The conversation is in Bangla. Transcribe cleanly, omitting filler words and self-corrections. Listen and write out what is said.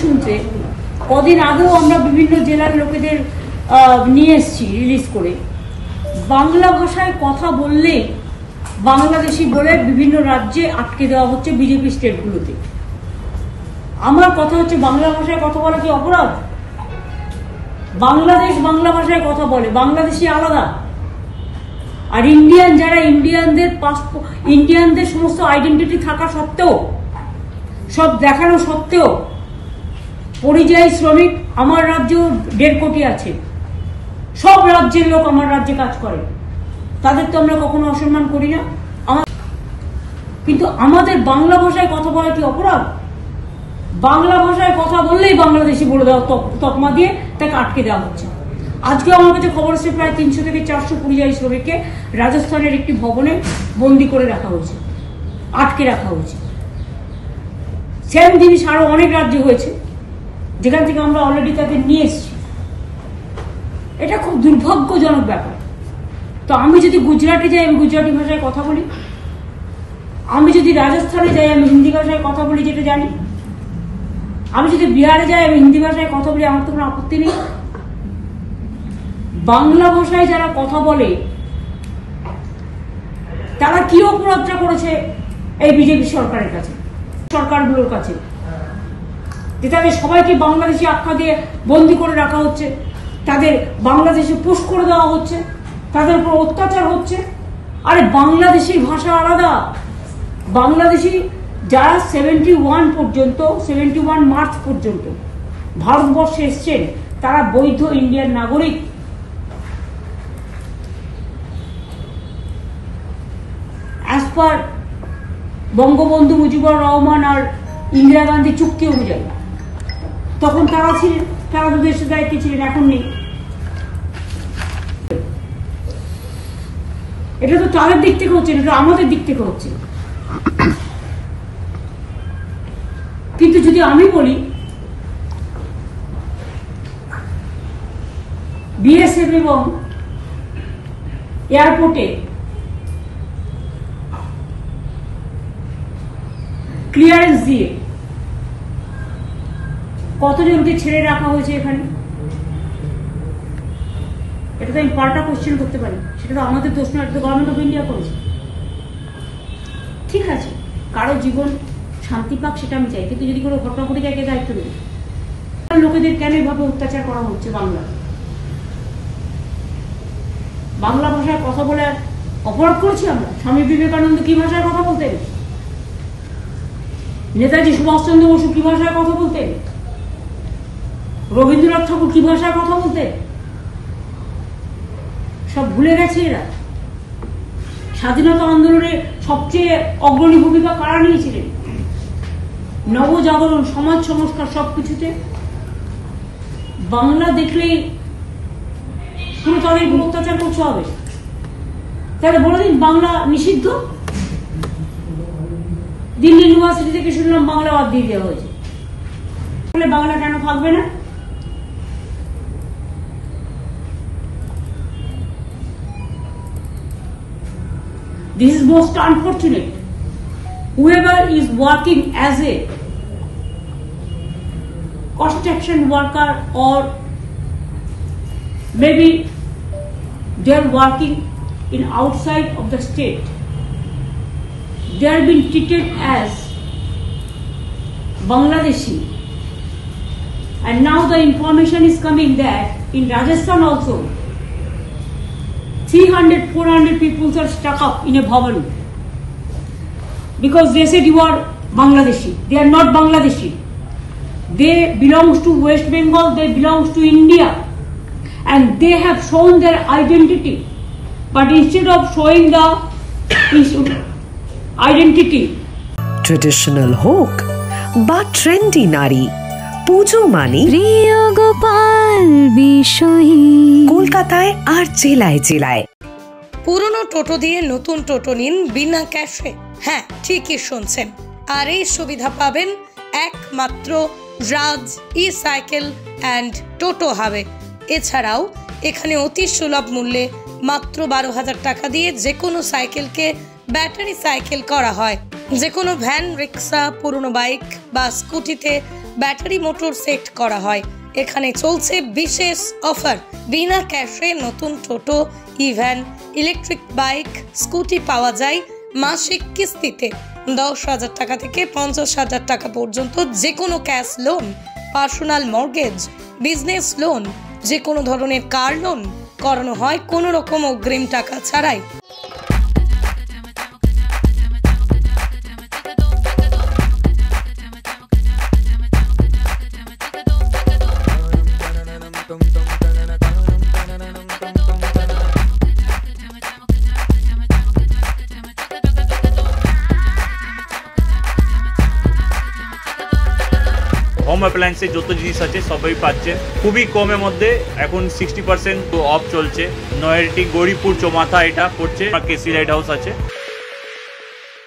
শুনছে কদিন আগেও আমরা বিভিন্ন জেলার লোকেদের নিয়ে এসেছি রিলিজ করে। বাংলা ভাষায় কথা বললে বাংলাদেশি বলে বিভিন্ন রাজ্যে আটকে দেওয়া হচ্ছে বিজেপি স্টেটগুলোতে। আমার কথা হচ্ছে, বাংলা ভাষায় কথা বলা কি অপরাধ? বাংলাদেশ বাংলা ভাষায় কথা বলে, বাংলাদেশি আলাদা। আর ইন্ডিয়ান যারা, ইন্ডিয়ানদের সমস্ত আইডেন্টিটি থাকা সত্ত্বেও, সব দেখানো সত্ত্বেও, পরিযায়ী শ্রমিক আমার রাজ্যেও 1.5 কোটি আছে। সব রাজ্যের লোক আমার রাজ্যে কাজ করে, তাদের তো আমরা কখনো অসম্মান করি না। কিন্তু আমাদের বাংলা ভাষায় কথা বলা কি অপরাধ? বাংলা ভাষায় কথা বললেই বাংলাদেশি বলে দেওয়া, তকমা দিয়ে তাকে আটকে দেওয়া হচ্ছে। আজকে আমার কাছে খবর এসেছে প্রায় 300 থেকে 400 পরিযায়ী শ্রমিককে রাজস্থানের একটি ভবনে বন্দি করে রাখা হয়েছে, আটকে রাখা হয়েছে। সেম জিনিস আরো অনেক রাজ্যে হয়েছে, যেখান থেকে আমরা অলরেডি তাদের নিয়ে এসেছি। এটা খুব দুর্ভাগ্যজনক ব্যাপার। তো আমি যদি গুজরাটে যাই, আমি গুজরাটি ভাষায় কথা বলি। আমি যদি রাজস্থানে যাই, আমি হিন্দি ভাষায় কথা বলি, যেটা জানি। আমি যদি বিহারে যাই, আমি হিন্দি ভাষায় কথা বলি, আমার তো কোনো আপত্তি নেই। বাংলা ভাষায় যারা কথা বলে তারা কি অপরাধটা করেছে এই বিজেপি সরকারের কাছে, সরকারগুলোর কাছে, যে তাদের সবাইকে বাংলাদেশি আখ্যা দিয়ে বন্দি করে রাখা হচ্ছে, তাদের বাংলাদেশে পুশ করে দেওয়া হচ্ছে, তাদের উপর অত্যাচার হচ্ছে। আরে বাংলাদেশির ভাষা আলাদা। বাংলাদেশি যারা 71 মার্চ পর্যন্ত ভারতবর্ষে এসছেন, তারা বৈধ ইন্ডিয়ান নাগরিক। অ্যাজ পার বঙ্গবন্ধু মুজিবুর রহমান আর ইন্দিরা গান্ধী চুক্তি অনুযায়ী তখন তারা ছিলেন, তারা তো দেশের দায়িত্বে ছিলেন, এখন নেই। এটা তো তাদের দিক থেকে হচ্ছে, এটা আমাদের দিক থেকে হচ্ছে। কিন্তু যদি আমি বলি বিএসএফ এবং এয়ারপোর্টে ক্লিয়ারেন্স দিয়ে কতজনকে ছেড়ে রাখা হয়েছে এখানে, এটা তো আমি পাল্টা কোশ্চেন করতে পারি। সেটা তো আমাদের দোষ নয়, এটা তো গভর্নমেন্ট অফ ইন্ডিয়া করেছে। ঠিক আছে, কারো জীবন শান্তি পাক, সেটা আমি চাই। কিন্তু যদি কোনো ঘটনা ঘটে যায়, কে দায়িত্ব দেবে? লোকেদের কেন এভাবে অত্যাচার করা হচ্ছে? বাংলা ভাষায় কথা বলে অপরাধ করেছি আমরা? স্বামী বিবেকানন্দ কি ভাষায় কথা বলতেন? নেতাজি সুভাষচন্দ্র বসু কি ভাষায় কথা বলতেন? রবীন্দ্রনাথ ঠাকুর কি ভাষায় কথা বলতেন? সব ভুলে গেছে এরা। স্বাধীনতা আন্দোলনে সবচেয়ে অগ্রণী ভূমিকা কারা নিয়েছিলেন? নবজাগরণ, সমাজ সংস্কার, সবকিছুতে বাংলা দেখলেই পুরো তাদের অত্যাচার করতে হবে। তাহলে বলে দিন বাংলা নিষিদ্ধ। দিল্লি ইউনিভার্সিটি থেকে শুনলাম বাংলা বাদ দিয়ে দেওয়া হয়েছে, বলে বাংলা কেন থাকবে না? This is most unfortunate. Whoever is working as a construction worker, or maybe they are working in outside of the state, they are being treated as Bangladeshi. And now the information is coming that in Rajasthan also 300-400 people are stuck up in a bhavan because they said you are Bangladeshi. They are not Bangladeshi. They belong to West Bengal, they belong to India, and they have shown their identity. But instead of showing the identity, traditional হোক বা ট্রেন্ডি নারী, পুজো মানে প্রিয় গোপাল বিষয়ী। কলকাতায় আর জেলায় জেলায় পুরনো টোটো দিয়ে নতুন টোটো নিন বিনা ক্যাশে। হ্যাঁ, ঠিকই শুনছেন। আর এই সুবিধা পাবেন একমাত্র রাজ ই সাইকেল অ্যান্ড টোটো হাবে। এছাড়াও এখানে অতি সুলভ মূল্যে মাত্র 12,000 টাকা দিয়ে যে কোনো সাইকেলকে ব্যাটারি সাইকেল করা হয়। যে কোনো ভ্যান, রিক্সা, পুরনো বাইক বা স্কুটিতে ব্যাটারি মোটর সেট করা হয়। এখানে চলছে বিশেষ অফার। বিনা ক্যাশে নতুন টোটো, ইভ্যান, ইলেকট্রিক বাইক, স্কুটি পাওয়া যায় মাসিক কিস্তিতে। 10,000 টাকা থেকে 50,000 টাকা পর্যন্ত যে কোনো cash loan, personal mortgage, business loan, যে কোনো ধরনের কার লোন করানো হয় কোনো রকম অগ্রিম টাকা ছাড়াই। হোম অ্যাপ্লায়েন্সে যত জিনিস আছে সবই পাচ্ছে খুবই কমের মধ্যে। এখন 60% অফ চলছে। নয়ারটি গৌরীপুর চৌমাথা এটা পড়ছে, কেসি লাইট হাউস আছে।